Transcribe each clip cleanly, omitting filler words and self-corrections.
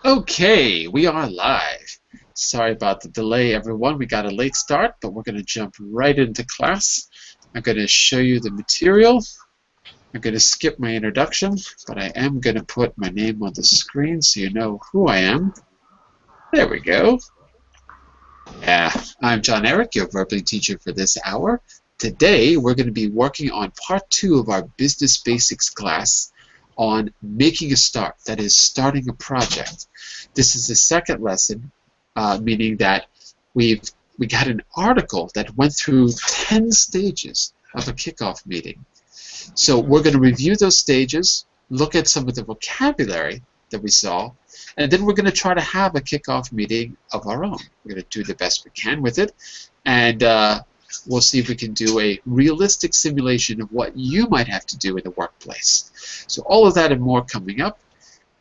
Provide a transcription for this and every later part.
Okay, we are live. Sorry about the delay, everyone. We got a late start, but we're going to jump right into class. I'm going to show you the material. I'm going to skip my introduction, but I am going to put my name on the screen so you know who I am. There we go. Yeah, I'm John Eric, your verbally teacher for this hour. Today, we're going to be working on part 2 of our Business Basics class on making a start, that is, starting a project. This is the second lesson, meaning that we got an article that went through 10 stages of a kickoff meeting. So we're going to review those stages, look at some of the vocabulary that we saw, and then we're going to try to have a kickoff meeting of our own. We're going to do the best we can with it, and we'll see if we can do a realistic simulation of what you might have to do in the workplace. So all of that and more coming up.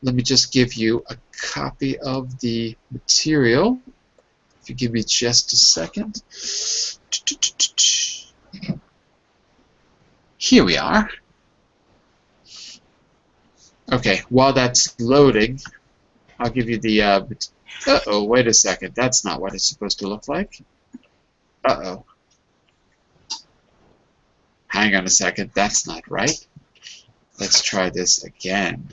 Let me just give you a copy of the material. If you give me just a second. Here we are. Okay, while that's loading, I'll give you the... uh-oh, wait a second. That's not what it's supposed to look like. Uh-oh. Hang on a second. That's not right. Let's try this again.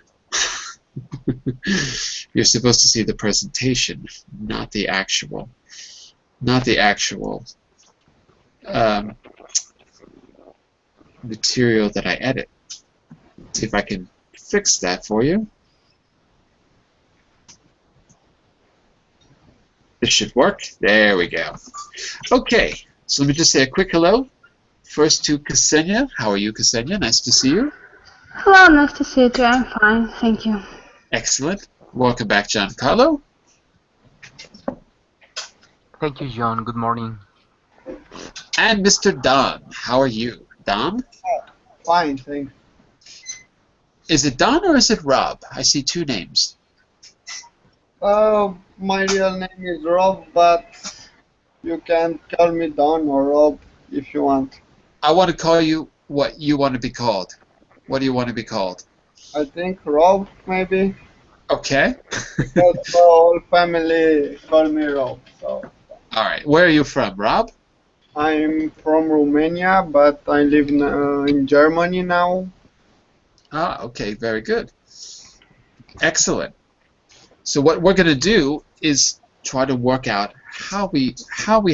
You're supposed to see the presentation, not the actual material that I edit. Let's see if I can fix that for you. This should work. There we go. Okay, so let me just say a quick hello. First to Ksenia. How are you, Ksenia? Nice to see you. Hello, nice to see you too. I'm fine, thank you. Excellent. Welcome back, Giancarlo. Thank you, John. Good morning. And Mr. Don. How are you? Don? Fine, thanks. Is it Don or is it Rob? I see two names. My real name is Rob, but you can call me Don or Rob if you want. I want to call you what you want to be called. What do you want to be called? I think Rob, maybe. Okay. Because the whole family call me Rob. So All right. Where are you from, Rob? I'm from Romania, but I live in Germany now. Ah, okay. Very good. Excellent. So what we're going to do is try to work out how we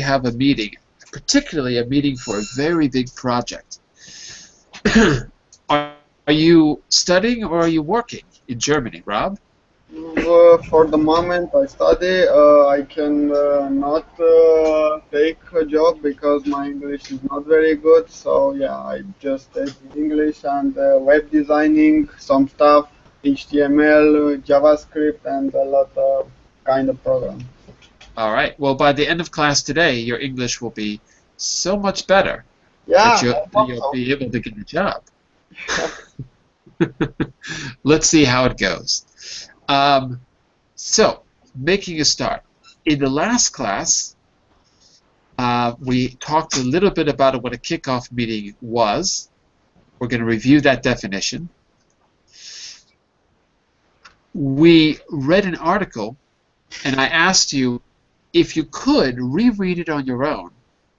have a meeting, particularly a meeting for a very big project. Are you studying or are you working in Germany, Rob? For the moment, I study. I can not take a job because my English is not very good. So yeah, I just study English and web designing, some stuff, HTML, JavaScript, and a lot of kind of programs. All right. Well, by the end of class today, your English will be so much better that Yeah, you'll, I hope you'll so. be able to get a job. Let's see how it goes. So, making a start. In the last class, we talked a little bit about what a kickoff meeting was. We're going to review that definition. We read an article, and I asked you if you could reread it on your own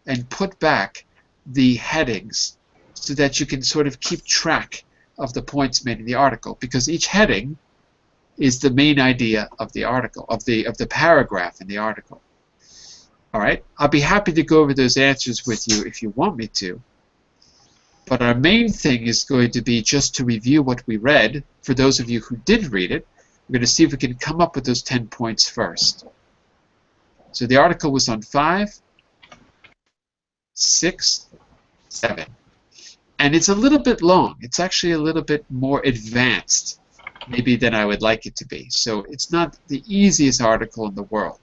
and put back the headings so that you can sort of keep track of the points made in the article, because each heading is the main idea of the article, of the paragraph in the article. All right, I'll be happy to go over those answers with you if you want me to. But our main thing is going to be just to review what we read. For those of you who did read it, we're going to see if we can come up with those 10 points first. So the article was on 5, 6, 7. And it's a little bit long. It's actually a little bit more advanced, maybe, than I would like it to be. So it's not the easiest article in the world.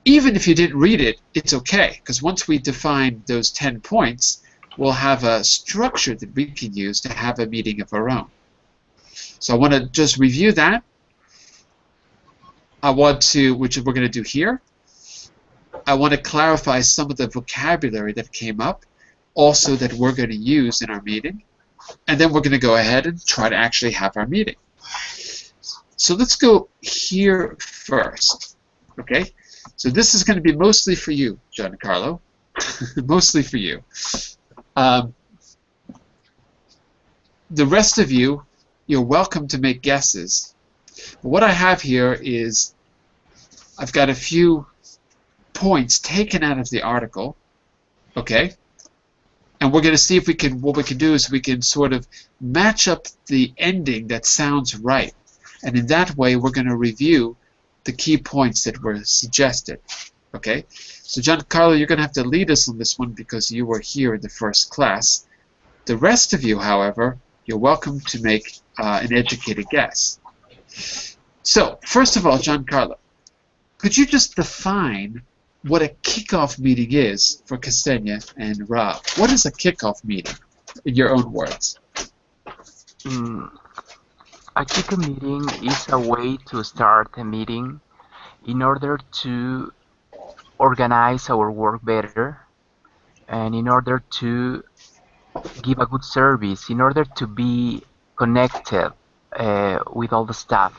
Even if you didn't read it, it's okay, because once we define those 10 points, we'll have a structure that we can use to have a meeting of our own. So I want to just review that. I want to, which we're going to do here. I want to clarify some of the vocabulary that came up, also that we're going to use in our meeting. And then we're going to go ahead and try to actually have our meeting. So let's go here first. Okay? So this is going to be mostly for you, Giancarlo. Mostly for you. The rest of you, you're welcome to make guesses. But what I have here is I've got a few points taken out of the article. Okay? And we're going to see if we can, what we can do is we can sort of match up the ending that sounds right. And in that way, we're going to review the key points that were suggested. Okay? So Giancarlo, you're going to have to lead us on this one because you were here in the first class. The rest of you, however, you're welcome to make an educated guess. So, first of all, Giancarlo, could you just define what a kickoff meeting is for Ksenia and Rob? What is a kickoff meeting, in your own words? A kickoff meeting is a way to start a meeting in order to organize our work better and in order to give a good service, in order to be connected with all the staff.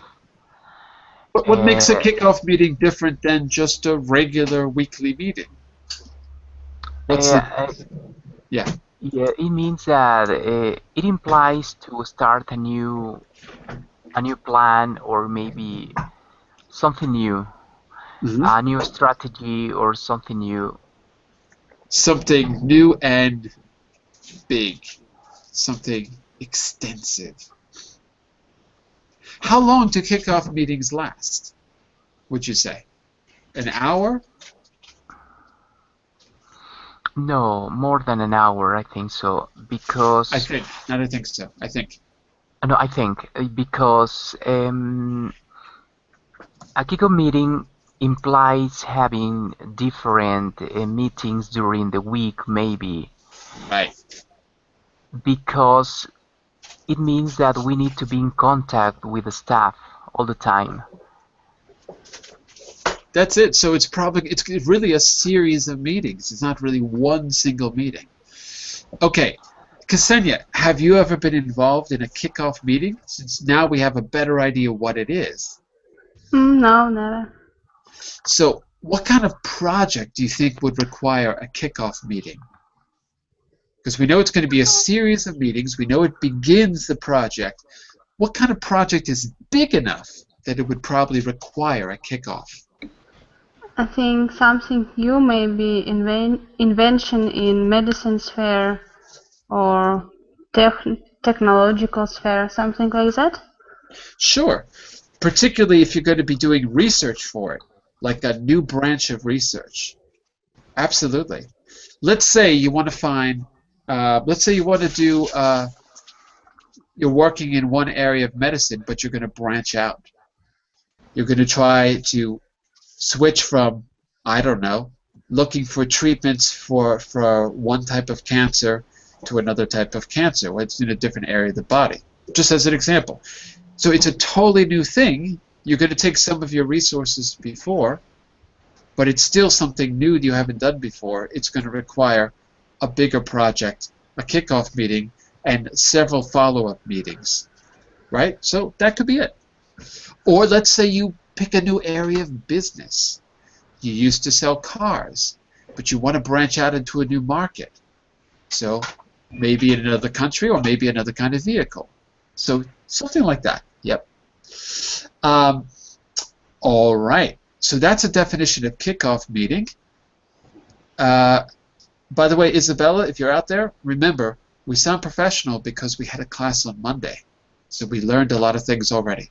What makes a kickoff meeting different than just a regular weekly meeting? Yeah. Yeah, it means that it implies to start a new plan or maybe something new, a new strategy or something new. Something new and big, something extensive. How long do kickoff meetings last, would you say? An hour? No, more than an hour, I think so, because... I think, not I think so, I think. No, I think, because a kickoff meeting implies having different meetings during the week, maybe. Right. Because it means that we need to be in contact with the staff all the time. That's it. So it's really a series of meetings. It's not really one single meeting. Okay, Ksenia, have you ever been involved in a kickoff meeting? Since now we have a better idea what it is. No, never. So what kind of project do you think would require a kickoff meeting? Because we know it's going to be a series of meetings. We know it begins the project. What kind of project is big enough that it would probably require a kickoff? I think something new, maybe invention in medicine sphere or technological sphere, something like that. Sure. Particularly if you're going to be doing research for it, like a new branch of research. Absolutely. Let's say you want to find, let's say you want to do, you're working in one area of medicine, but you're going to branch out. You're going to try to switch from, I don't know, looking for treatments for one type of cancer to another type of cancer. It's in a different area of the body. Just as an example. So it's a totally new thing. You're going to take some of your resources before, but it's still something new that you haven't done before. It's going to require a bigger project, a kickoff meeting, and several follow-up meetings, right? So that could be it. Or let's say you pick a new area of business. You used to sell cars, but you want to branch out into a new market. So maybe in another country or maybe another kind of vehicle. So something like that. Yep. All right. So that's a definition of kickoff meeting. By the way, Isabella, if you're out there, remember, we sound professional because we had a class on Monday. So we learned a lot of things already.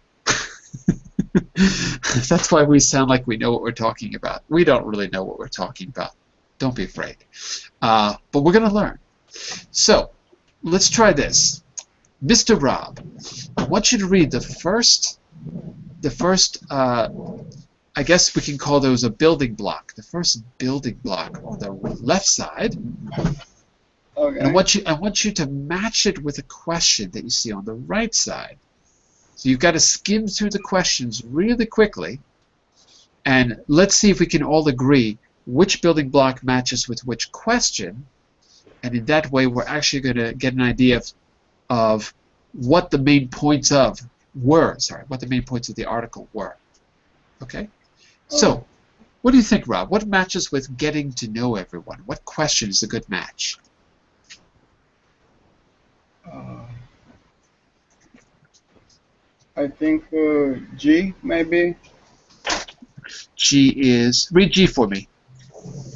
That's why we sound like we know what we're talking about. We don't really know what we're talking about. Don't be afraid. But we're going to learn. So let's try this. Mr. Rob, I want you to read the first I guess we can call those a building block. The first building block on the left side. Okay. And I want you to match it with a question that you see on the right side. So you've got to skim through the questions really quickly, and let's see if we can all agree which building block matches with which question, and in that way we're actually going to get an idea of what the main points of what the main points of the article were. Okay? So, what do you think, Rob? What matches with getting to know everyone? What question is a good match? I think G maybe. G is, read G for me.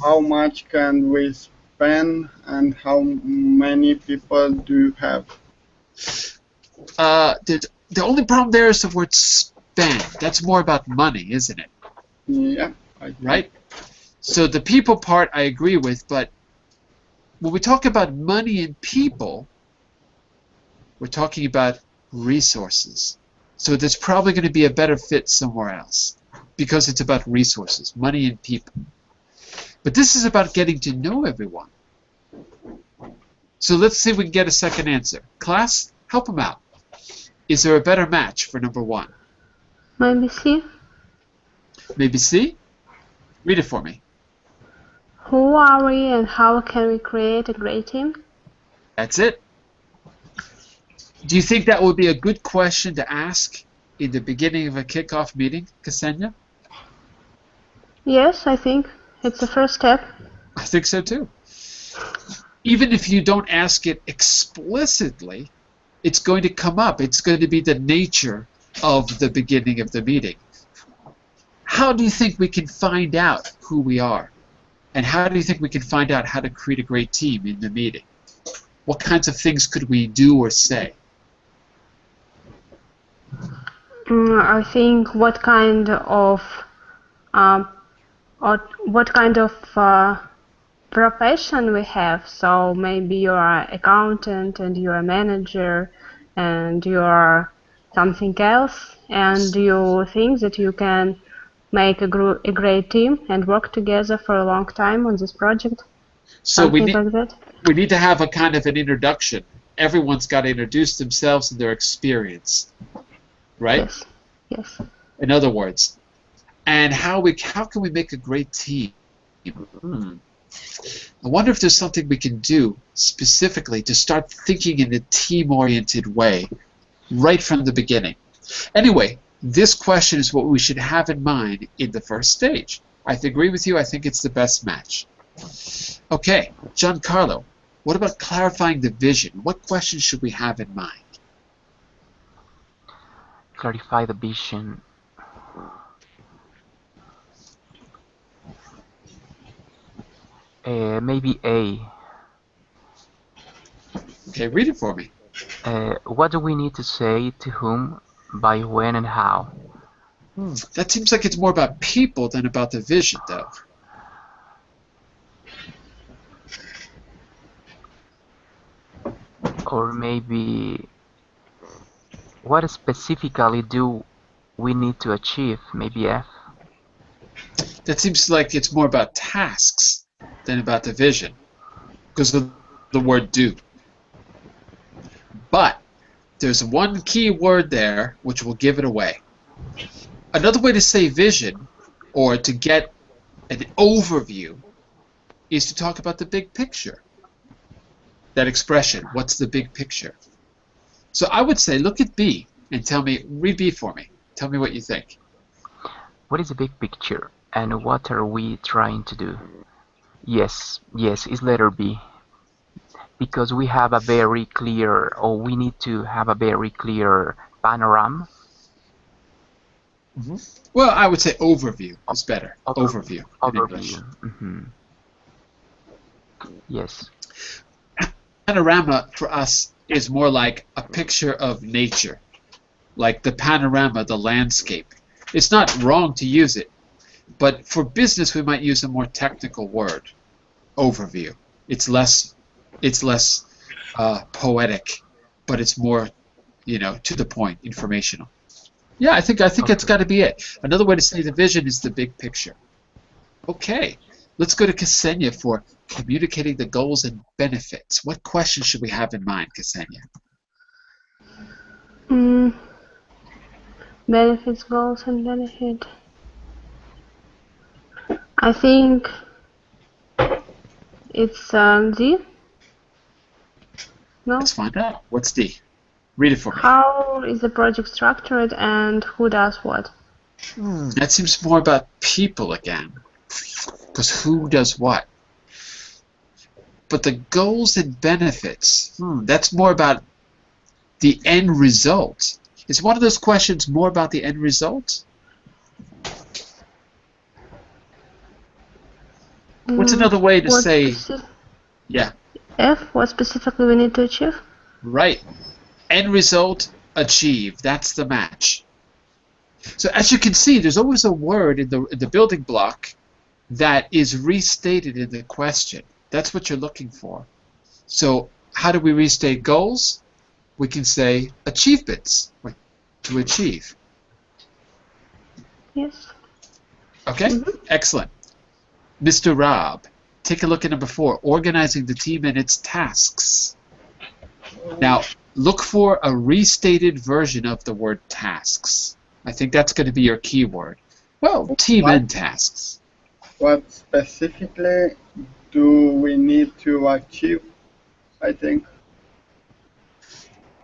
How much can we spend and how many people do you have? The only problem there is the word spend. That's more about money, isn't it? Yeah, I think. Right? So the people part I agree with, but when we talk about money and people, we're talking about resources. So there's probably going to be a better fit somewhere else because it's about resources, money and people. But this is about getting to know everyone. So let's see if we can get a second answer. Class, help them out. Is there a better match for number 1? Maybe C. Maybe C? Read it for me. Who are we and how can we create a great team? That's it. Do you think that would be a good question to ask in the beginning of a kickoff meeting, Ksenia? Yes, I think it's the first step. I think so too. Even if you don't ask it explicitly, it's going to come up. It's going to be the nature of the beginning of the meeting. How do you think we can find out who we are? And how do you think we can find out how to create a great team in the meeting? What kinds of things could we do or say? I think what kind of profession we have. So maybe you're an accountant and you're a manager and you're something else, and you think that you can make a great team and work together for a long time on this project. So we Something like that. need to have a kind of an introduction. Everyone's got to introduce themselves and their experience, right? Yes. Yes. In other words, and how can we make a great team? I wonder if there's something we can do specifically to start thinking in a team-oriented way right from the beginning. Anyway, this question is what we should have in mind in the first stage. I agree with you. I think it's the best match. Okay, Giancarlo, what about clarifying the vision? What questions should we have in mind? Clarify the vision. Maybe A. Okay, read it for me. What do we need to say to whom, by when, and how? That seems like it's more about people than about the vision, though. Or maybe, what specifically do we need to achieve? Maybe F. That seems like it's more about tasks than about the vision, because of the word do. But there's one key word there which will give it away. Another way to say vision, or to get an overview, is to talk about the big picture. That expression, what's the big picture? So I would say look at B and tell me, read B for me. Tell me what you think. What is the big picture, and what are we trying to do? Yes, it's letter B. Because we have a very clear, or we need to have a very clear panorama. Well, I would say overview is better. Overview in English. Yes. Panorama for us is more like a picture of nature, like the panorama, the landscape. It's not wrong to use it, but for business we might use a more technical word, overview. It's less poetic, but it's more, to the point, informational. Yeah, I think it's got to be it. Another way to say the vision is the big picture. Okay, let's go to Ksenia for communicating the goals and benefits. What questions should we have in mind, Ksenia? Benefits, goals, and benefit. I think it's D. No? Let's find out. What's D? Read it for me. How is the project structured and who does what? That seems more about people again. Because who does what? But the goals and benefits, that's more about the end result. Is one of those questions more about the end result? What's another way to say, yeah, F, what specifically we need to achieve? right. End result, achieve. That's the match. So as you can see, there's always a word in the building block that is restated in the question. That's what you're looking for. So how do we restate goals? We can say achievements, like to achieve. Yes. Okay, excellent. Mr. Rob, take a look at number 4, organizing the team and its tasks. Now, look for a restated version of the word tasks. I think that's going to be your keyword. Well, team and tasks. What specifically do we need to achieve, I think?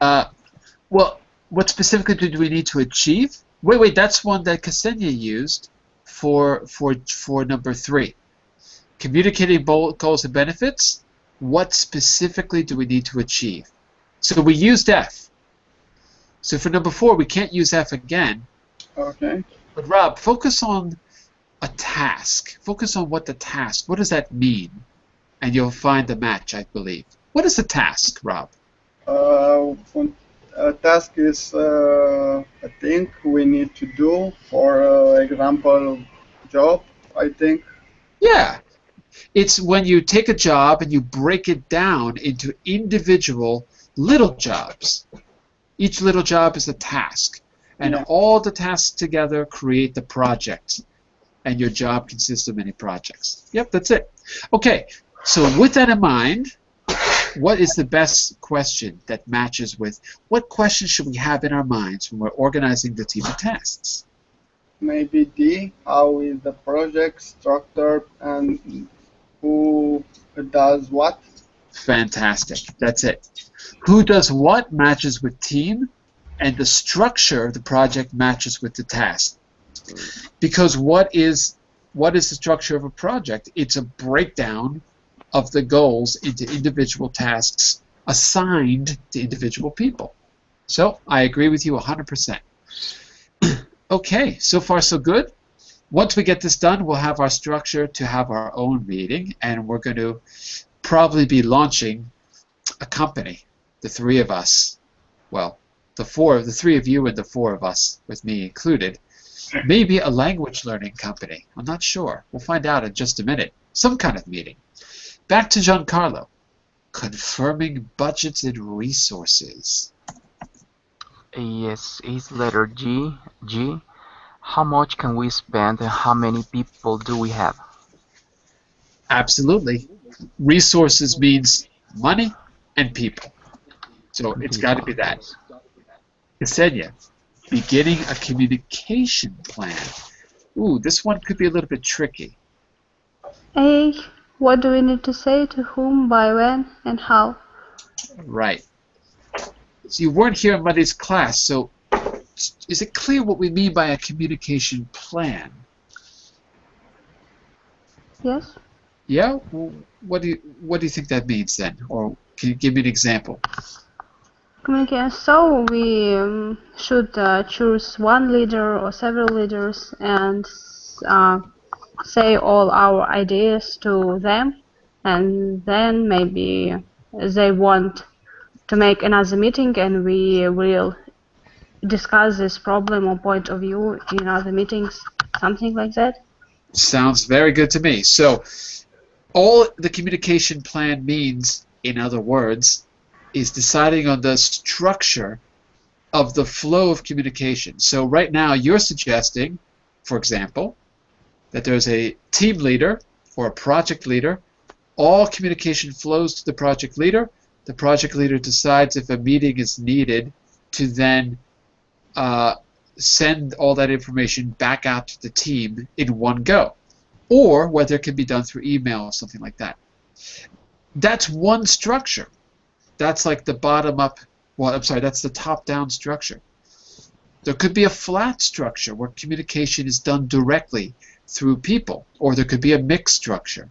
Well, what specifically do we need to achieve? Wait, that's one that Ksenia used for number 3. Communicating goals and benefits. What specifically do we need to achieve? So we used F. So for number 4, we can't use F again. Okay. But Rob, focus on a task. Focus on what does that mean? And you'll find the match, I believe. What is a task, Rob? A task is a thing we need to do. For example, job, I think. Yeah. It's when you take a job and you break it down into individual little jobs. Each little job is a task. And all the tasks together create the project. And your job consists of many projects. Yep, that's it. Okay, so with that in mind, what is the best question that matches with what questions should we have in our minds when we're organizing the team of tasks? Maybe D, how is the project structured and who does what? Fantastic. That's it. Who does what matches with team, and the structure of the project matches with the task. Because what is the structure of a project? It's a breakdown of the goals into individual tasks assigned to individual people. So I agree with you 100%. Okay, so far so good. Once we get this done, we'll have our structure to have our own meeting, and we're going to probably be launching a company, the 3 of us. Well, the 3 of you and the 4 of us, with me included. Maybe a language learning company. I'm not sure. We'll find out in just a minute. Some kind of meeting. Back to Giancarlo. Confirming budgets and resources. Yes, it's letter G. G. How much can we spend and how many people do we have? Absolutely. Resources means money and people. So it's got to be that. Ksenia, beginning a communication plan. Ooh, this one could be a little bit tricky. A, what do we need to say to whom, by when, and how? Right. So you weren't here in Monday's class, so is it clear what we mean by a communication plan? Yes. Yeah? Well, what do you think that means then? Or can you give me an example? Communication. So we should choose one leader or several leaders and say all our ideas to them, and then maybe they want to make another meeting and we will discuss this problem or point of view in other meetings, something like that. Sounds very good to me. So all the communication plan means, in other words, is deciding on the structure of the flow of communication. So right now you're suggesting, for example, that there's a team leader or a project leader. All communication flows to the project leader. The project leader decides if a meeting is needed to then send all that information back out to the team in one go, or whether it can be done through email or something like that. That's one structure. That's like the bottom-up Well, I'm sorry, that's the top-down structure. There could be a flat structure where communication is done directly through people, or there could be a mixed structure.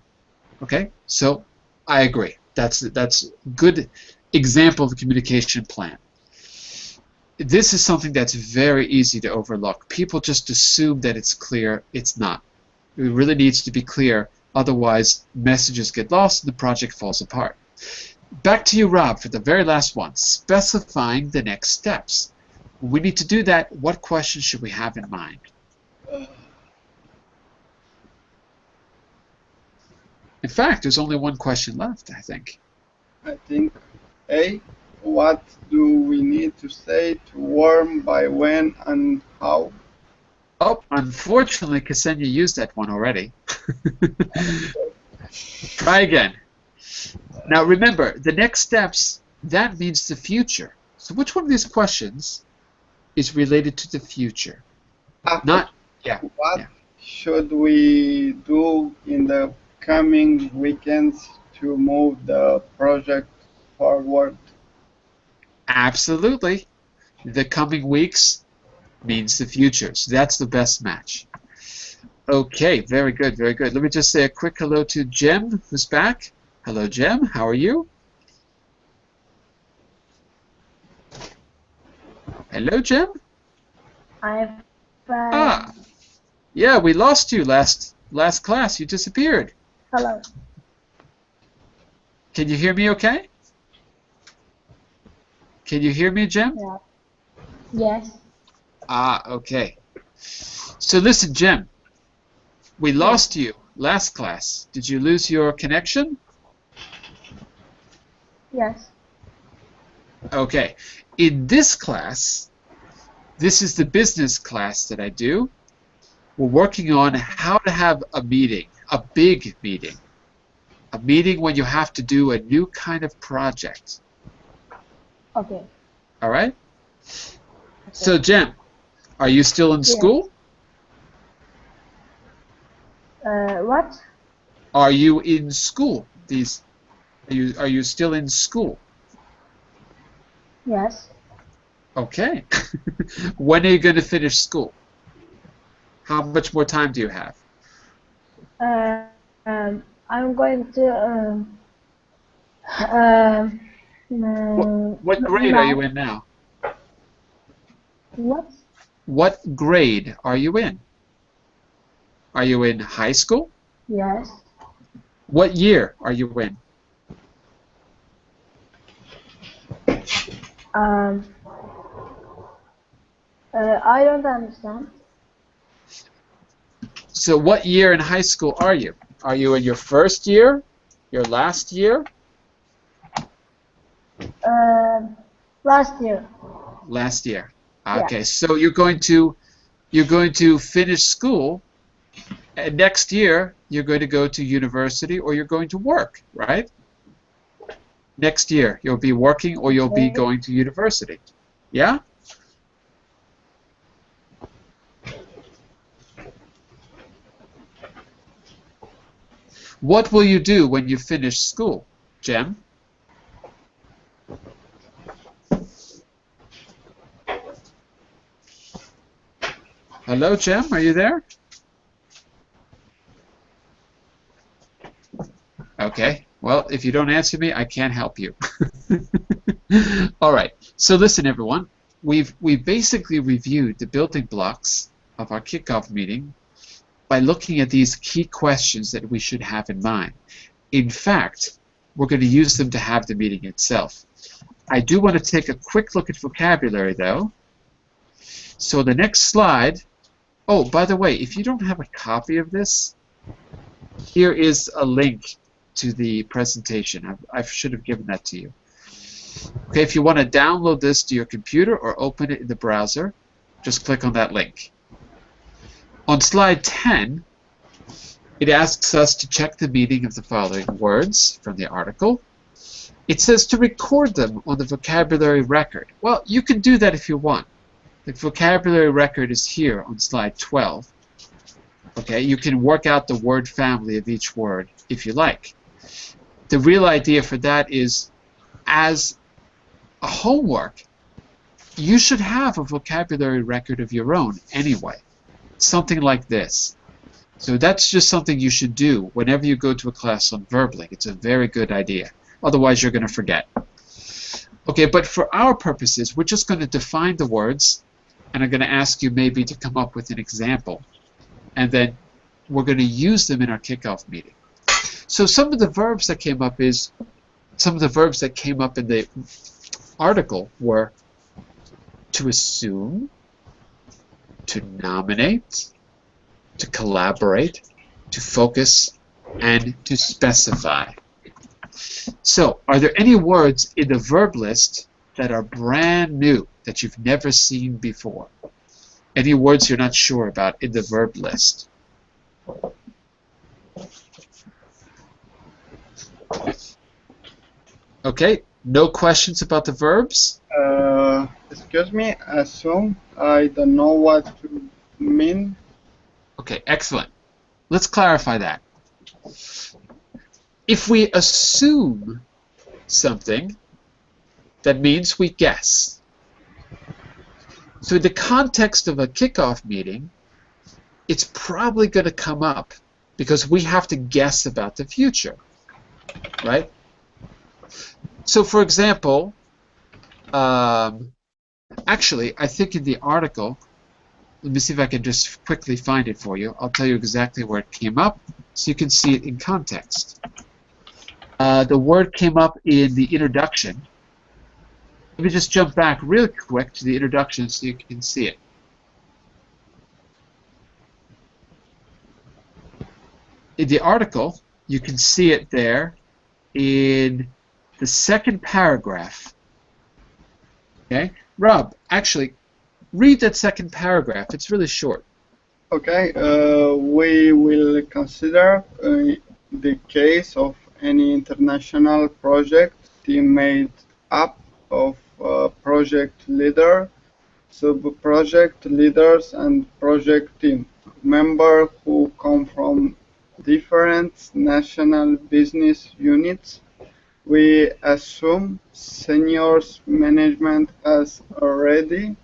Okay, so I agree. That's good example of a communication plan. This is something that's very easy to overlook. People just assume that it's clear. It's not. It really needs to be clear. Otherwise, messages get lost and the project falls apart. Back to you, Rob, for the very last one, specifying the next steps. When we need to do that, what questions should we have in mind? In fact, there's only one question left, I think. I think A. What do we need to say to warm, by when, and how? Oh, unfortunately, Ksenia used that one already. Try again. Now remember, the next steps, that means the future. So which one of these questions is related to the future? Not, yeah. What should we do in the coming weekends to move the project forward? Absolutely. The coming weeks means the future. So that's the best match. Okay, very good, very good. Let me just say a quick hello to Jem, who's back. Hello, Jem. How are you? Hello, Jem. I'm fine. Ah, yeah, we lost you last class. You disappeared. Hello. Can you hear me okay? Can you hear me, Jem? Yeah. Yes. Ah, okay. So listen, Jem, we lost you last class. Did you lose your connection? Yes. Okay. In this class, this is the business class that I do. We're working on how to have a meeting, a big meeting. A meeting when you have to do a new kind of project. Okay. All right? So, Jem, are you still in school? What? Are you in school? Are you still in school? Yes. Okay. When are you going to finish school? How much more time do you have? I'm going to What grade are you in now? What? What grade are you in? Are you in high school? Yes. What year are you in? I don't understand. So what year in high school are you? Are you in your first year? Your last year? Last year. Last year. Yeah. Okay, so you're going to finish school, and next year you're going to go to university or you're going to work, right? Next year you'll be working or you'll be going to university. Yeah? What will you do when you finish school, Jem? Hello, Jem, are you there? Okay, well, if you don't answer me, I can't help you. All right, so listen, everyone. We've basically reviewed the building blocks of our kickoff meeting by looking at these key questions that we should have in mind. In fact, we're going to use them to have the meeting itself. I do want to take a quick look at vocabulary, though. So the next slide. Oh, by the way, if you don't have a copy of this, here is a link to the presentation. I should have given that to you. Okay, if you want to download this to your computer or open it in the browser, just click on that link. On slide 10, it asks us to check the meaning of the following words from the article. It says to record them on the vocabulary record. Well, you can do that if you want. The vocabulary record is here on slide 12. Okay, you can work out the word family of each word if you like. The real idea for that is as a homework, you should have a vocabulary record of your own anyway. Something like this. So that's just something you should do whenever you go to a class on verbling. It's a very good idea. Otherwise, you're going to forget. Okay, but for our purposes, we're just going to define the words, and I'm going to ask you maybe to come up with an example. And then we're going to use them in our kickoff meeting. So some of the verbs that came up in the article were to assume, to nominate, to collaborate, to focus, and to specify. So, are there any words in the verb list that are brand new, that you've never seen before? Any words you're not sure about in the verb list? Okay, no questions about the verbs? Excuse me, assume. I don't know what to mean. Okay, excellent. Let's clarify that. If we assume something, that means we guess. So in the context of a kickoff meeting, it's probably going to come up because we have to guess about the future, right? So for example, actually, I think in the article, let me see if I can just quickly find it for you. I'll tell you exactly where it came up so you can see it in context. The word came up in the introduction. Let me just jump back real quick to the introduction so you can see it. In the article, you can see it there in the second paragraph. Okay? Rob, actually, read that second paragraph. It's really short. Okay, we will consider the case of any international project team made up of project leader, sub-project leaders, and project team members who come from different national business units. We assume senior management has already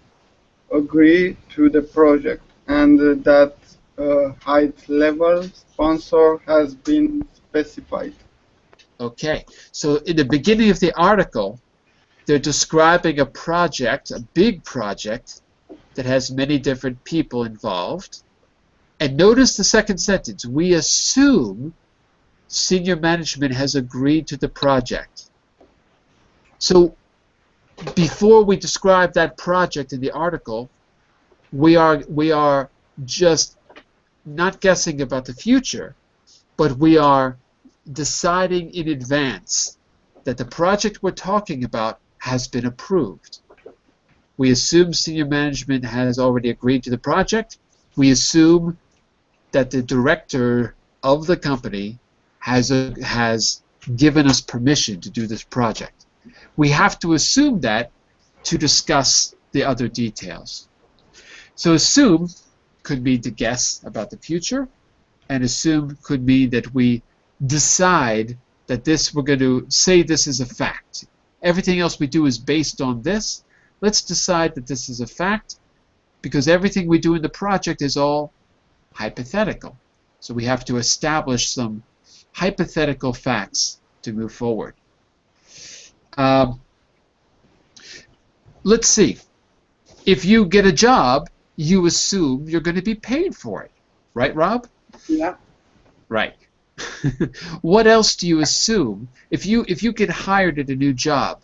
agreed to the project and that high-level sponsor has been specified. Okay, so in the beginning of the article, they're describing a project, a big project, that has many different people involved. And notice the second sentence, we assume senior management has agreed to the project. So before we describe that project in the article, we are just not guessing about the future, but we are deciding in advance that the project we're talking about has been approved. We assume senior management has already agreed to the project. We assume that the director of the company has given us permission to do this project. We have to assume that to discuss the other details. So assume could mean to guess about the future, and assume could mean that we decide that we're going to say this is a fact. Everything else we do is based on this. Let's decide that this is a fact because everything we do in the project is all hypothetical. So we have to establish some hypothetical facts to move forward. Let's see. If you get a job, you assume you're going to be paid for it. Right, Rob? Yeah. Right. What else do you assume? If you get hired at a new job,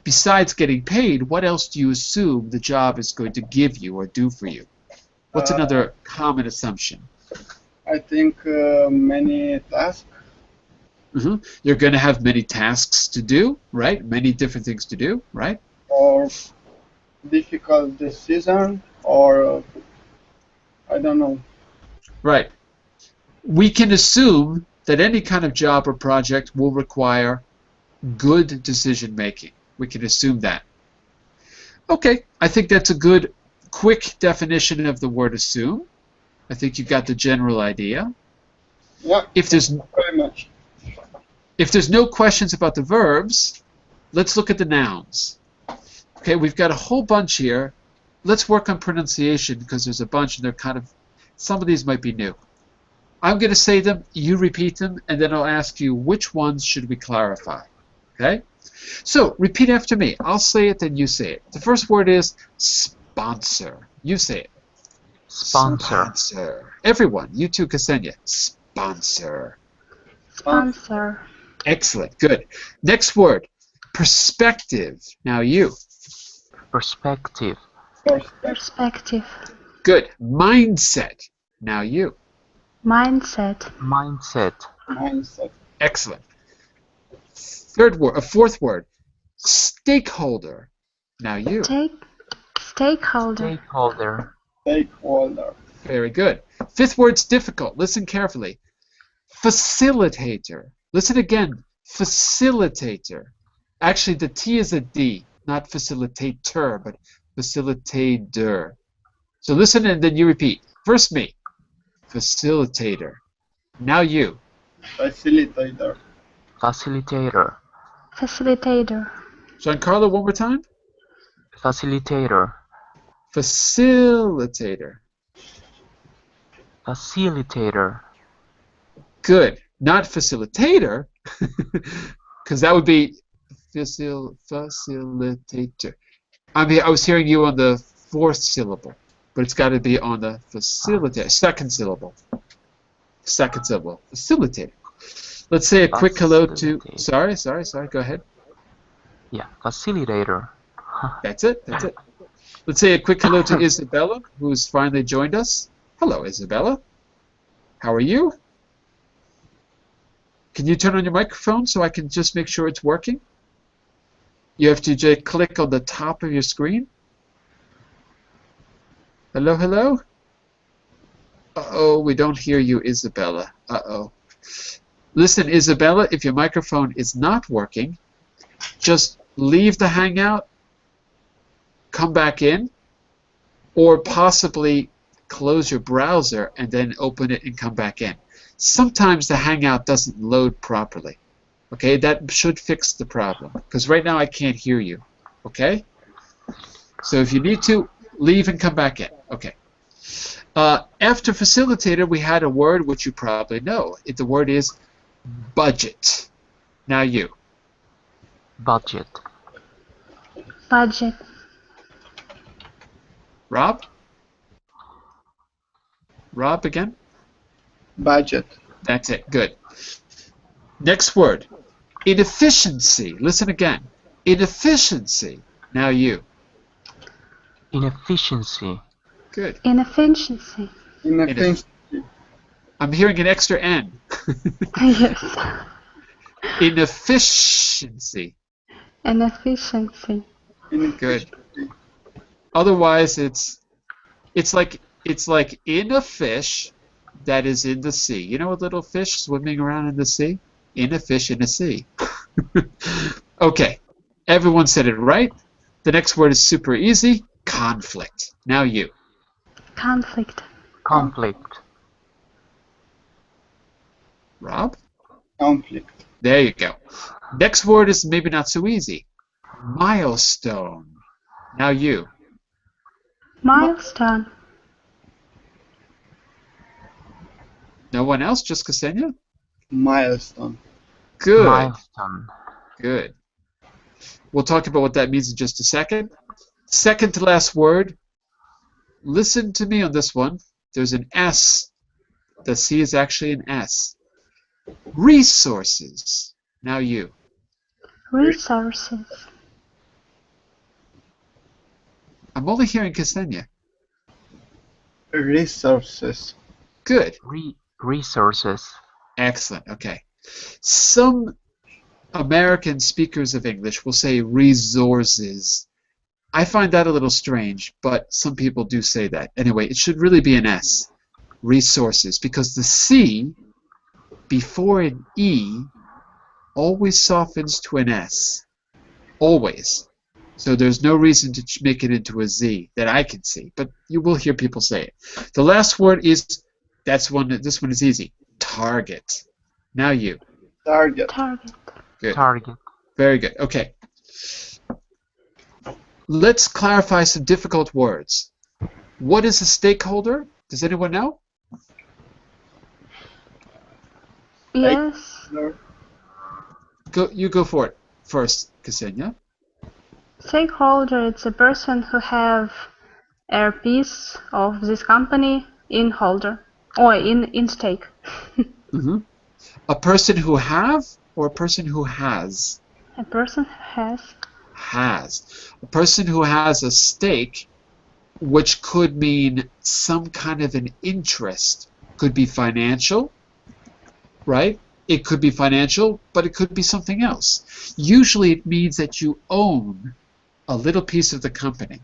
besides getting paid, what else do you assume the job is going to give you or do for you? What's another common assumption? I think many tasks. You're going to have many tasks to do, right? Many different things to do, right? Or difficult decision, or I don't know. Right. We can assume that any kind of job or project will require good decision making. We can assume that. Okay, I think that's a good, quick definition of the word assume. I think you got the general idea. Yeah. If there's very much. If there's no questions about the verbs, let's look at the nouns. Okay, we've got a whole bunch here. Let's work on pronunciation because there's a bunch and they're kind of, some of these might be new. I'm going to say them, you repeat them, and then I'll ask you which ones should we clarify. Okay? So, repeat after me. I'll say it, then you say it. The first word is sponsor. You say it. Sponsor. Sponsor. Everyone, you too, Ksenia. Sponsor. Sponsor. Excellent. Good. Next word, perspective. Now you. Perspective. Perspective. Good. Mindset. Now you. Mindset. Mindset. Mindset. Excellent. Fourth word, stakeholder. Now you. Stakeholder. Stakeholder. Stakeholder. Very good. Fifth word's difficult. Listen carefully. Facilitator. Listen again. Facilitator. Actually, the T is a D, not facilitator, but facilitator. So listen and then you repeat. First me. Facilitator. Now you. Facilitator. Facilitator. Facilitator. Giancarlo, one more time. Facilitator. Facilitator. Facilitator. Good. Not facilitator, because that would be facilitator. I was hearing you on the fourth syllable, but it's got to be on the facilitator. Second syllable. Second syllable. Facilitator. Let's say a quick hello to. Sorry. Go ahead. Yeah, facilitator. That's it. Let's say a quick hello to Isabella, who's finally joined us. Hello, Isabella. How are you? Can you turn on your microphone so I can just make sure it's working? You have to just click on the top of your screen. Hello, hello? Uh-oh, we don't hear you, Isabella. Uh-oh. Listen, Isabella, if your microphone is not working, just leave the Hangout, come back in, or possibly close your browser and then open it and come back in. Sometimes the Hangout doesn't load properly. Okay, that should fix the problem, because right now I can't hear you. Okay? So if you need to, leave and come back in. Okay. After facilitator, we had a word which you probably know. The word is budget. Now you. Budget. Budget. Rob? Rob again? Budget. That's it. Good. Next word. Inefficiency. Listen again. Inefficiency. Now you. Inefficiency. Good. Inefficiency. Inefficiency. I'm hearing an extra N. Yes. Inefficiency. Inefficiency. Good. Otherwise, it's like in a fish that is in the sea. You know a little fish swimming around in the sea? In a fish in a sea. Okay. Everyone said it right. The next word is super easy. Conflict. Now you. Conflict. Conflict. Rob? Conflict. There you go. Next word is maybe not so easy. Milestone. Now you. Milestone. No one else? Just Ksenia? Milestone. Good. Milestone. Good. We'll talk about what that means in just a second. Second to last word. Listen to me on this one. There's an S. The C is actually an S. Resources. Now you. Resources. I'm only hearing Ksenia. Resources. Good. Resources. Excellent. Okay. Some American speakers of English will say resources. I find that a little strange, but some people do say that. Anyway, it should really be an S. Resources. Because the C before an E always softens to an S. Always. So there's no reason to make it into a Z that I can see, but you will hear people say it. The last word is, this one is easy, target. Now you. Target. Target. Good. Target. Very good. Okay. Let's clarify some difficult words. What is a stakeholder? Does anyone know? Yes. You go for it first, Ksenia. Stakeholder, it's a person who have a piece of this company in holder or in stake. Mm-hmm. A person who have or a person who has? A person who has. Has. A person who has a stake, which could mean some kind of an interest. Could be financial, right? It could be financial, but it could be something else. Usually it means that you own a little piece of the company.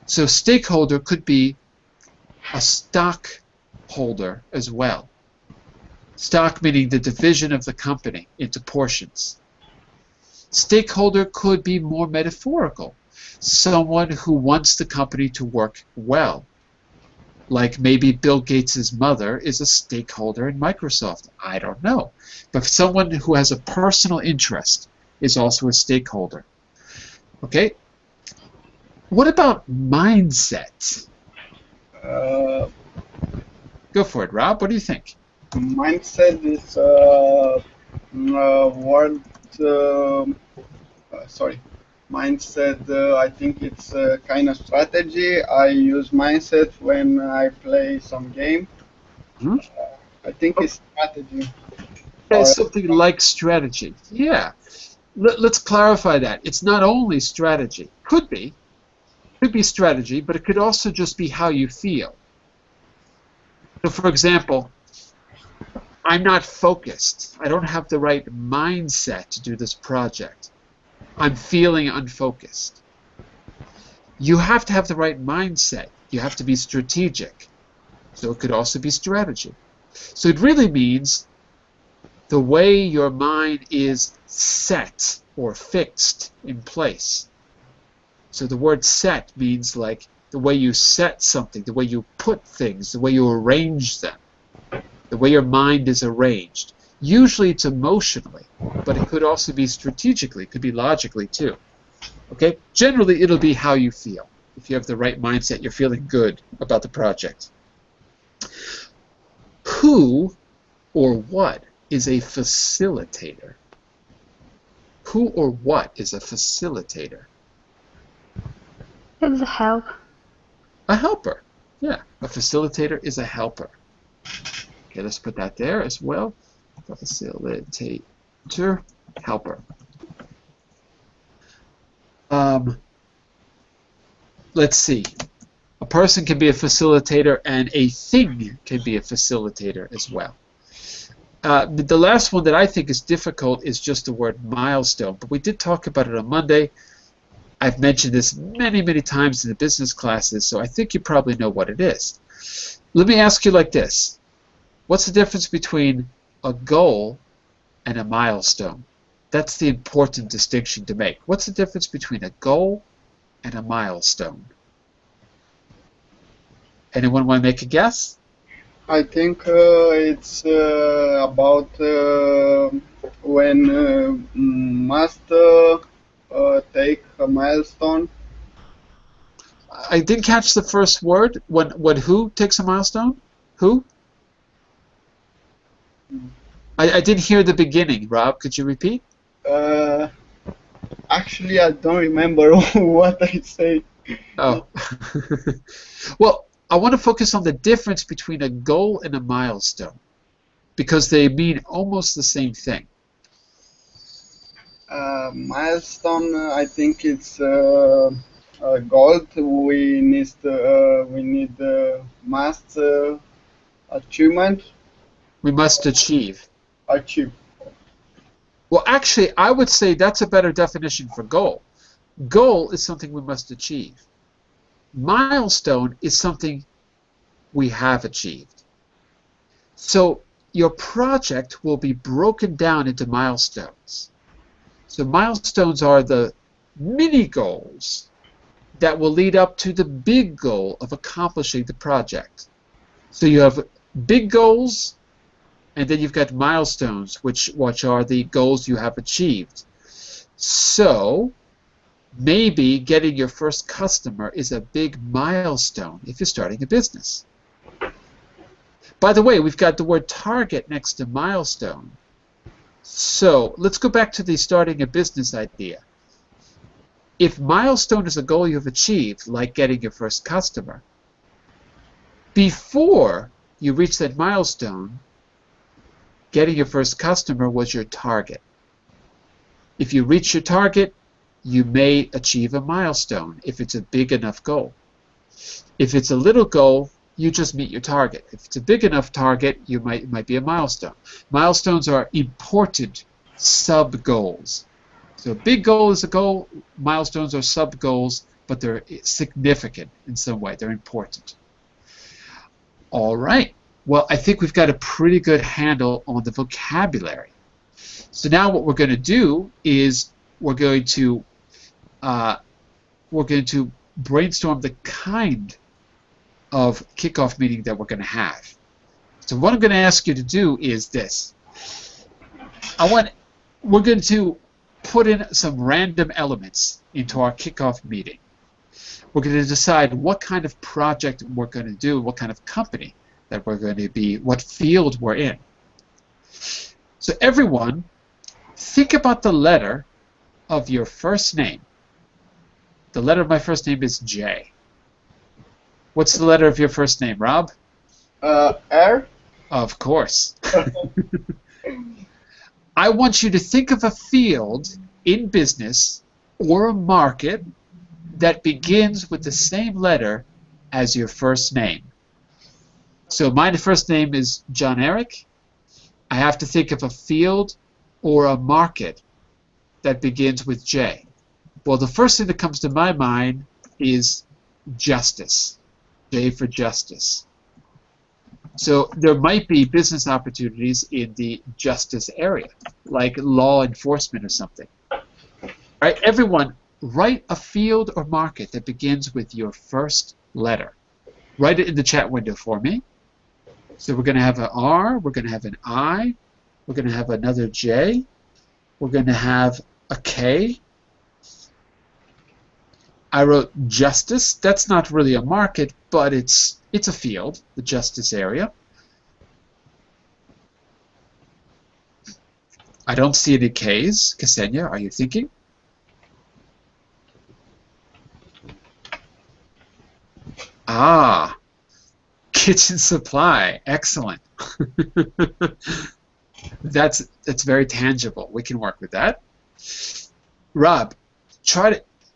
So stakeholder could be a stockholder as well. Stock meaning the division of the company into portions. Stakeholder could be more metaphorical. Someone who wants the company to work well. Like maybe Bill Gates' mother is a stakeholder in Microsoft. I don't know. But someone who has a personal interest is also a stakeholder. Okay? What about mindset? Go for it, Rob. What do you think? Mindset is word. Sorry. Mindset, I think it's a kind of strategy. I use mindset when I play some game. Hmm? I think it's strategy. Yeah, Or something like strategy. Yeah. Let's clarify that. It's not only strategy. Could be strategy, but it could also just be how you feel. So, for example, I'm not focused. I don't have the right mindset to do this project. I'm feeling unfocused. You have to have the right mindset. You have to be strategic. So it could also be strategy. So it really means the way your mind is set or fixed in place. So the word set means like the way you set something, the way you put things, the way you arrange them, the way your mind is arranged. Usually it's emotionally, but it could also be strategically, it could be logically too. Okay? Generally it'll be how you feel. If you have the right mindset, you're feeling good about the project. Who or what is a facilitator? Who or what is a facilitator? It's a help. A helper. Yeah, a facilitator is a helper. Okay, let's put that there as well. Facilitator, helper. Let's see. A person can be a facilitator and a thing can be a facilitator as well. The last one that I think is difficult is just the word milestone, but we did talk about it on Monday. I've mentioned this many, many times in the business classes, so I think you probably know what it is. Let me ask you like this. What's the difference between a goal and a milestone? That's the important distinction to make. What's the difference between a goal and a milestone? Anyone want to make a guess? I think it's about when must take a milestone. I didn't catch the first word. When who takes a milestone? Who? I didn't hear the beginning, Rob. Could you repeat? Uh, Actually, I don't remember what I said. Oh. Well, I want to focus on the difference between a goal and a milestone because they mean almost the same thing. Milestone, I think it's gold. We need must achievement We must achieve. achieve. Well, actually, I would say that's a better definition for goal. Goal is something we must achieve. Milestone is something we have achieved. So your project will be broken down into milestones. So milestones are the mini goals that will lead up to the big goal of accomplishing the project. So you have big goals, and then you've got milestones, which are the goals you have achieved. So Maybe getting your first customer is a big milestone if you're starting a business. By the way, we've got the word target next to milestone. So let's go back to the starting a business idea. If milestone is a goal you've achieved, like getting your first customer, before you reach that milestone, getting your first customer was your target. If you reach your target, you may achieve a milestone if it's a big enough goal. If it's a little goal, you just meet your target. If it's a big enough target, it might be a milestone. Milestones are important sub-goals. So a big goal is a goal, milestones are sub-goals, but they're significant in some way. They're important. All right. Well, I think we've got a pretty good handle on the vocabulary. So now what we're going to do is we're going to brainstorm the kind of kickoff meeting that we're going to have. So what I'm going to ask you to do is this. We're going to put in some random elements into our kickoff meeting. We're going to decide what kind of project we're going to do, what kind of company that we're going to be, what field we're in. So everyone, think about the letter of your first name. The letter of my first name is J. What's the letter of your first name, Rob? R. Of course. I want you to think of a field in business or a market that begins with the same letter as your first name. So my first name is John Eric. I have to think of a field or a market that begins with J. Well, the first thing that comes to my mind is justice. J for justice. So there might be business opportunities in the justice area, like law enforcement or something. All right, everyone, write a field or market that begins with your first letter. Write it in the chat window for me. So we're going to have an R, we're going to have an I, we're going to have another J, we're going to have a K. I wrote justice. That's not really a market, but it's a field, the justice area. I don't see any Ks. Ksenia, are you thinking? Ah, kitchen supply. Excellent. That's very tangible. We can work with that. Rob,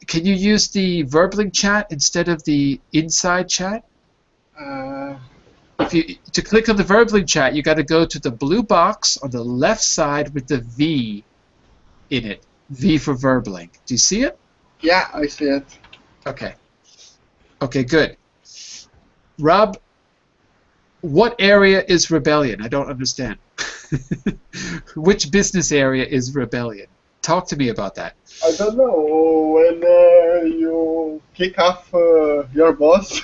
can you use the Verbling chat instead of the inside chat? To click on the Verbling chat, you got to go to the blue box on the left side with the V in it. V for Verbling. Do you see it? Yeah, I see it. Okay. Okay, good. Rob, what area is Rebellion? I don't understand. Which business area is Rebellion? Talk to me about that. I don't know, when you kick off your boss.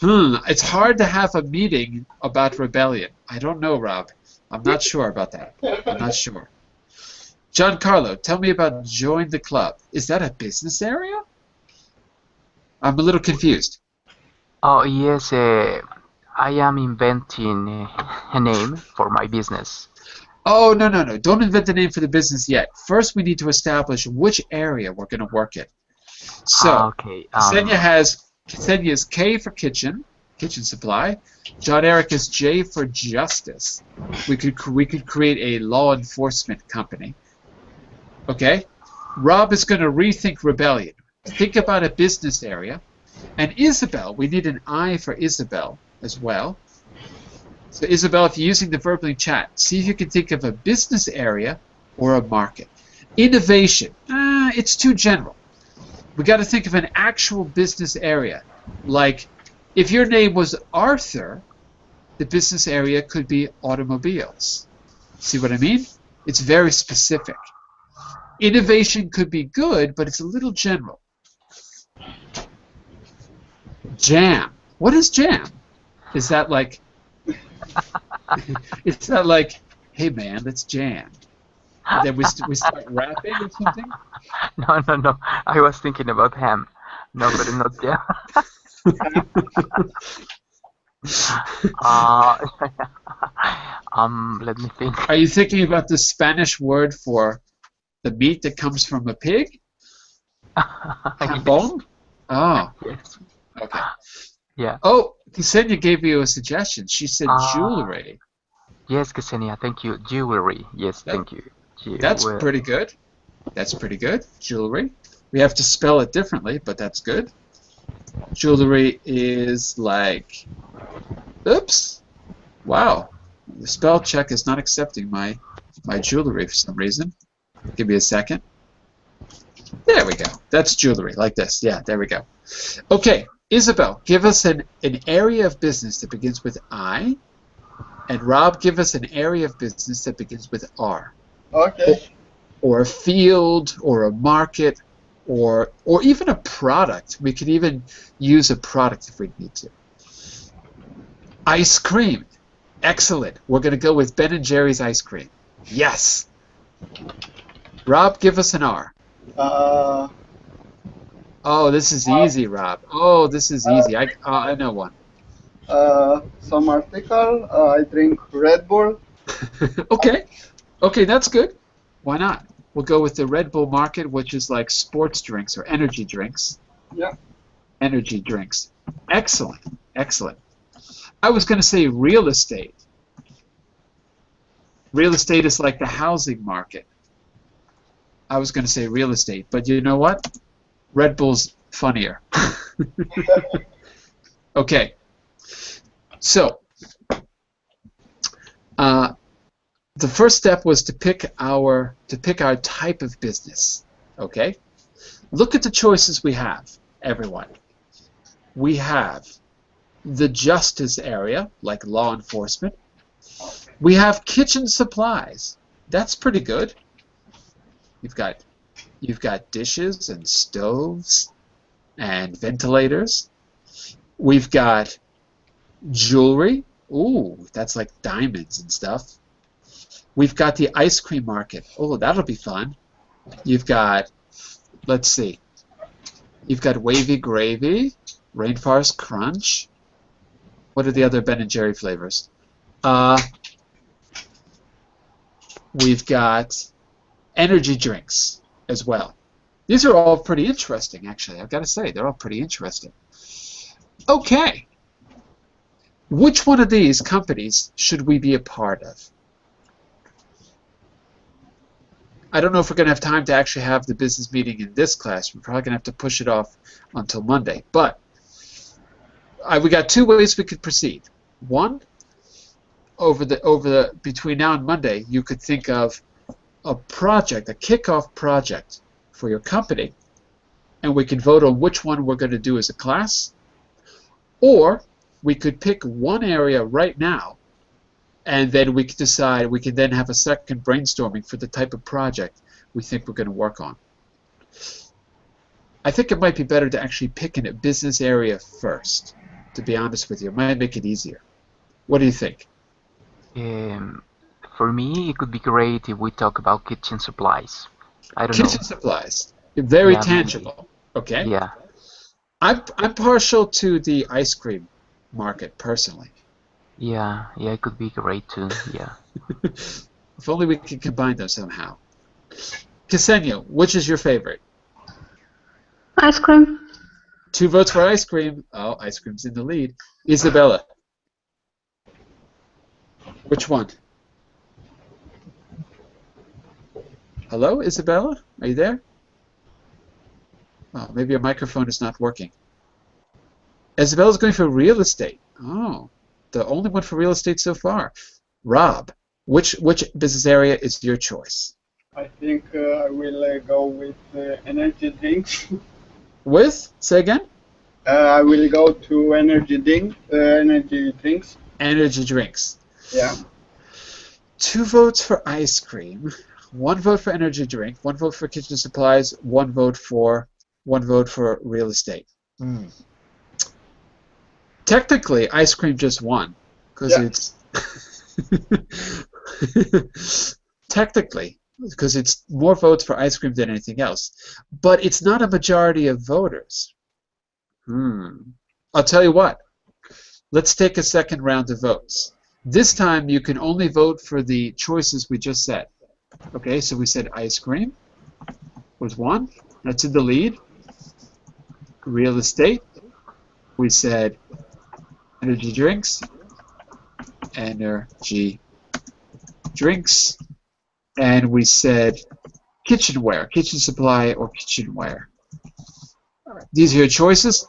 It's hard to have a meeting about Rebellion. I don't know, Rob. I'm not sure about that. I'm not sure. Giancarlo, tell me about join the club. Is that a business area? I'm a little confused. Oh, yes, I am inventing a name for my business. Oh, no. Don't invent the name for the business yet. First, we need to establish which area we're going to work in. So, Okay. Ksenia is K for kitchen supply. John Eric is J for justice. We could create a law enforcement company. Okay? Rob is going to rethink Rebellion. Think about a business area. And Isabel, we need an I for Isabel as well. So Isabel, if you're using the Verbling chat, see if you can think of a business area or a market. Innovation, it's too general. We got to think of an actual business area. Like, if your name was Arthur, the business area could be automobiles. See what I mean? It's very specific. Innovation could be good, but it's a little general. Jam. What is jam? Is that like... It's not like, hey man, let's jam. then we start rapping or something. No, no, no. I was thinking about ham. No, but not jam. Uh, let me think. Are you thinking about the Spanish word for the meat that comes from a pig? Yes, Jambon? Oh, yes, okay. yeah. Oh, Ksenia gave you a suggestion. She said Uh, jewelry. yes, Ksenia, thank you. Jewelry. Yes, That, thank you. that's Jewelry. pretty good. That's pretty good. Jewelry. We have to spell it differently, but that's good. Jewelry is like, oops, wow. The spell check is not accepting my jewelry for some reason. Give me a second. There we go. That's jewelry, like this. Yeah, there we go. Okay, Isabel, give us an area of business that begins with I, and Rob, give us an area of business that begins with R. Okay. Or a field, or a market, or even a product. We could even use a product if we need to. Ice cream. Excellent. We're going to go with Ben & Jerry's ice cream. Yes. Rob, give us an R. Uh, Oh, this is easy, Rob. Oh, this is easy. I know one. some article. I drink Red Bull. Okay. Okay, that's good. Why not? We'll go with the Red Bull market, which is like sports drinks or energy drinks. Yeah. Energy drinks. Excellent. Excellent. I was going to say real estate. Real estate is like the housing market. I was going to say real estate, but you know what? Red Bull's funnier. Okay. So, the first step was to pick our type of business. Okay. Look at the choices we have, everyone. We have the justice area, like law enforcement. We have kitchen supplies. That's pretty good. You've got dishes and stoves and ventilators. We've got jewelry. Ooh, that's like diamonds and stuff. We've got the ice cream market. Oh, that'll be fun. You've got, let's see, you've got Wavy Gravy, Rainforest Crunch. What are the other Ben & Jerry flavors? We've got energy drinks as well. These are all pretty interesting, actually. I've got to say, they're all pretty interesting. Okay. Which one of these companies should we be a part of? I don't know if we're going to have time to actually have the business meeting in this class. We're probably going to have to push it off until Monday. But we got two ways we could proceed. One, between now and Monday, you could think of a project, a kickoff project for your company, and we can vote on which one we're going to do as a class. Or we could pick one area right now, and then we can decide, we can then have a second brainstorming for the type of project we think we're going to work on. I think it might be better to actually pick a business area first, to be honest with you. It might make it easier. What do you think? For me, it could be great if we talk about kitchen supplies. I don't know. Kitchen supplies. Very Yeah, tangible. Okay. Yeah, I'm partial to the ice cream market, personally. yeah, it could be great too. Yeah. If only we could combine them somehow. Ksenia, which is your favorite? Ice cream. 2 votes for ice cream. Oh, ice cream's in the lead. Isabella, which one? Hello, Isabella? Are you there? Oh, maybe your microphone is not working. Isabella's going for real estate. Oh, the only one for real estate so far. Rob, which business area is your choice? I think I will go with energy drinks. With? Say again? I will go to energy drinks. Energy drinks. Yeah. 2 votes for ice cream, 1 vote for energy drink, 1 vote for kitchen supplies, 1 vote for real estate. Technically, ice cream just won because it's technically, because it's more votes for ice cream than anything else. But it's not a majority of voters. I'll tell you what. Let's take a second round of votes. This time you can only vote for the choices we just said. Okay, so we said ice cream was one. That's in the lead. Real estate. We said energy drinks. Energy drinks. And we said kitchenware, kitchen supply or kitchenware. These are your choices.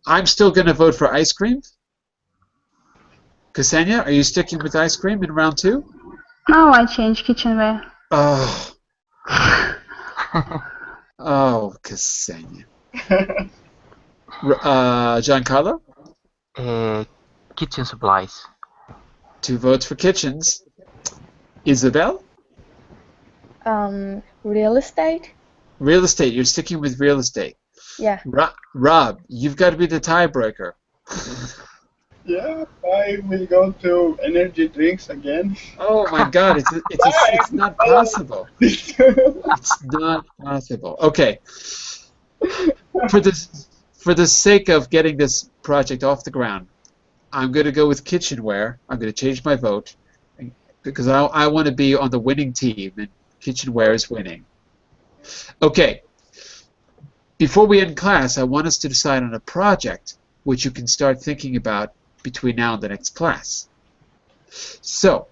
I'm still going to vote for ice cream. Ksenia, are you sticking with ice cream in round 2? No, I changed kitchenware. Oh. Oh, Ksenia. Giancarlo? Kitchen supplies. 2 votes for kitchens. Isabel? Real estate? Real estate. You're sticking with real estate. Yeah. Rob, you've got to be the tiebreaker. Yeah, I will go to energy drinks again. Oh my God, it's not possible. It's not possible. Okay. For the sake of getting this project off the ground, I'm going to go with kitchenware. I'm going to change my vote because I want to be on the winning team, and kitchenware is winning. Okay. Before we end class, I want us to decide on a project which you can start thinking about between now and the next class. So,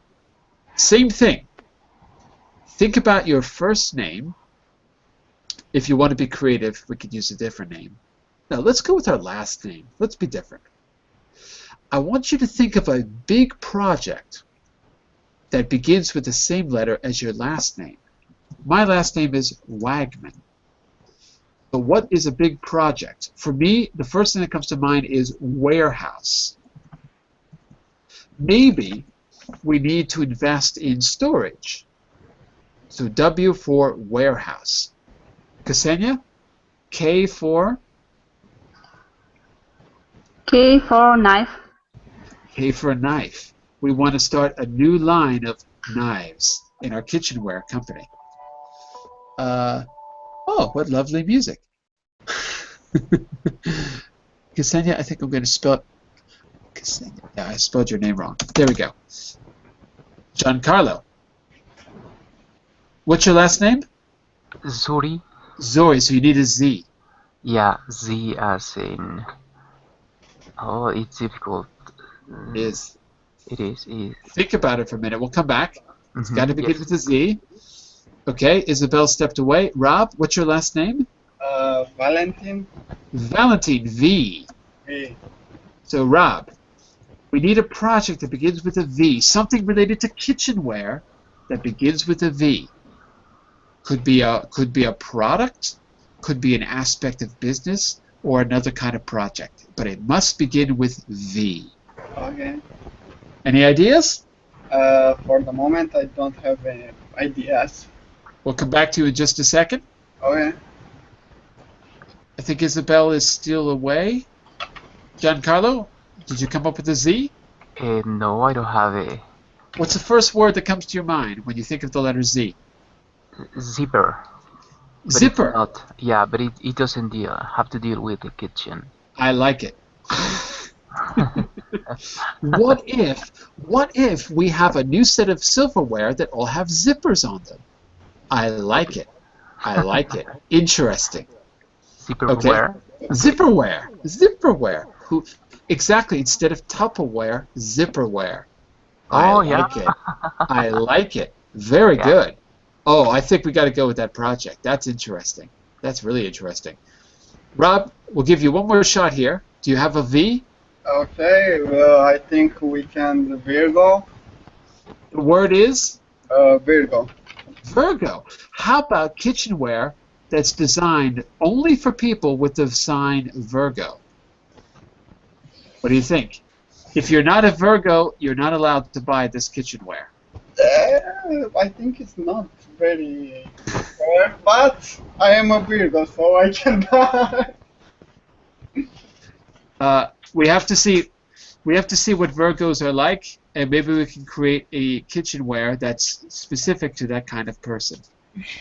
same thing. Think about your first name. If you want to be creative, we could use a different name. Now, let's go with our last name. Let's be different. I want you to think of a big project that begins with the same letter as your last name. My last name is Wagman. But what is a big project? For me, the first thing that comes to mind is warehouse. Maybe we need to invest in storage. So W for warehouse. Ksenia? K for? K for knife. K for knife. We want to start a new line of knives in our kitchenware company. Oh, what lovely music. Ksenia, I think I'm going to spell it. Ksenia. Yeah, I spelled your name wrong. There we go. Giancarlo. What's your last name? Zuri. Zori, so you need a Z. Yeah, Z as in. Oh, it's difficult. Is. It is. Think about it for a minute. We'll come back. It's got to begin Yes. with a Z. Okay, Isabel stepped away. Rob, what's your last name? Valentin. Valentine, V. V. So, Rob, we need a project that begins with a V, something related to kitchenware that begins with a V. Could be a product, could be an aspect of business, or another kind of project. But it must begin with V. Okay. Any ideas? For the moment, I don't have any ideas. We'll come back to you in just a second. Okay. I think Isabel is still away. Giancarlo, did you come up with a Z? No, I don't have a What's the first word that comes to your mind when you think of the letter Z? zipper. But it's Zipper. not. Yeah, but it doesn't have to deal with the kitchen. I like it. What if we have a new set of silverware that all have zippers on them? I like it. I like it. Interesting. Okay. Zipperware. Zipperware. Exactly. Instead of Tupperware, zipperware. Oh, I yeah. like it. I like it. Very Yeah. good. Oh, I think we got to go with that project. That's interesting. That's really interesting. Rob, we'll give you one more shot here. Do you have a V? Okay, well, I think we can Virgo. The word is Virgo. Virgo. How about kitchenware that's designed only for people with the sign Virgo? What do you think? If you're not a Virgo, you're not allowed to buy this kitchenware. I think it's not very fair, but I am a Virgo, so I can buy. We have to see We have to see what Virgos are like, and maybe we can create a kitchenware that's specific to that kind of person.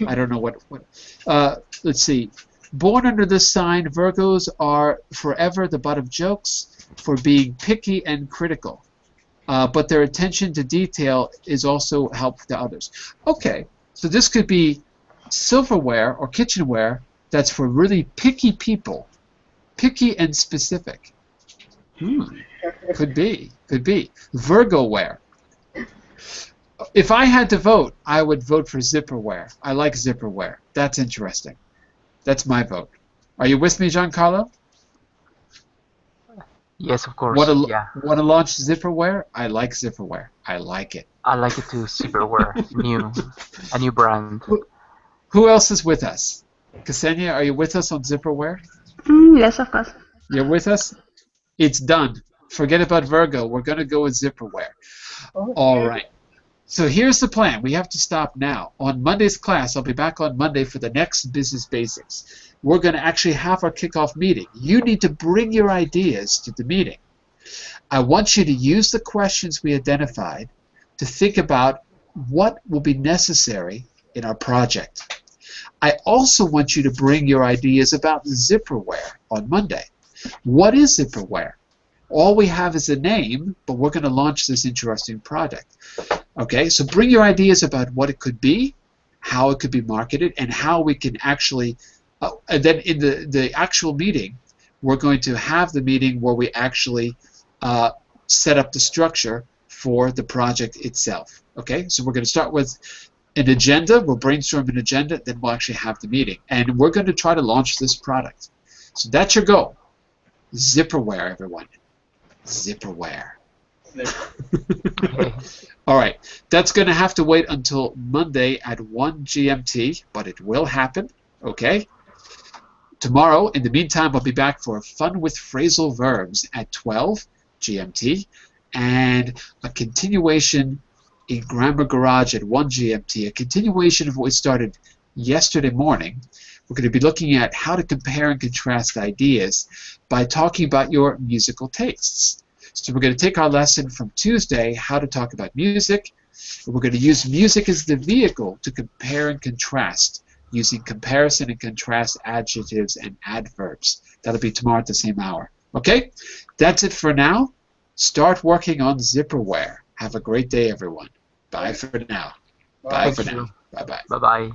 I don't know what. Let's see. Born under this sign, Virgos are forever the butt of jokes for being picky and critical. But their attention to detail is also helpful to others. Okay, so this could be silverware or kitchenware that's for really picky people, picky and specific. Could be, could be. Virgoware. If I had to vote, I would vote for zipperware. I like zipperware. That's interesting. That's my vote. Are you with me, Giancarlo? Yes, of course. Want to Yeah, want to launch zipperware? I like zipperware. I like it. I like it too. Superware, a new brand. Who else is with us? Ksenia, are you with us on zipperware? Yes, of course. You're with us? It's done. Forget about Virgo. We're going to go with zipperware. All right. So here's the plan. We have to stop now. On Monday's class, I'll be back on Monday for the next Business Basics. We're going to actually have our kickoff meeting. You need to bring your ideas to the meeting. I want you to use the questions we identified to think about what will be necessary in our project. I also want you to bring your ideas about zipperware on Monday. What is zipperware? All we have is a name, but we're going to launch this interesting product. Okay, so bring your ideas about what it could be, how it could be marketed, and how we can actually, and then in the actual meeting, we're going to have the meeting where we actually set up the structure for the project itself. Okay, so we're going to start with an agenda. We'll brainstorm an agenda, then we'll actually have the meeting. And we're going to try to launch this product. So that's your goal. Zipperware, everyone. Zipperware. All right, that's going to have to wait until Monday at 1 GMT, but it will happen, okay? Tomorrow, in the meantime, I'll be back for Fun with Phrasal Verbs at 12 GMT, and a continuation in Grammar Garage at 1 GMT, a continuation of what we started yesterday morning. We're going to be looking at how to compare and contrast ideas by talking about your musical tastes. So we're going to take our lesson from Tuesday, how to talk about music, and we're going to use music as the vehicle to compare and contrast, using comparison and contrast adjectives and adverbs. That'll be tomorrow at the same hour. Okay? That's it for now. Start working on zipperware. Have a great day, everyone. Bye for now. Bye for now. Bye-bye. Bye-bye.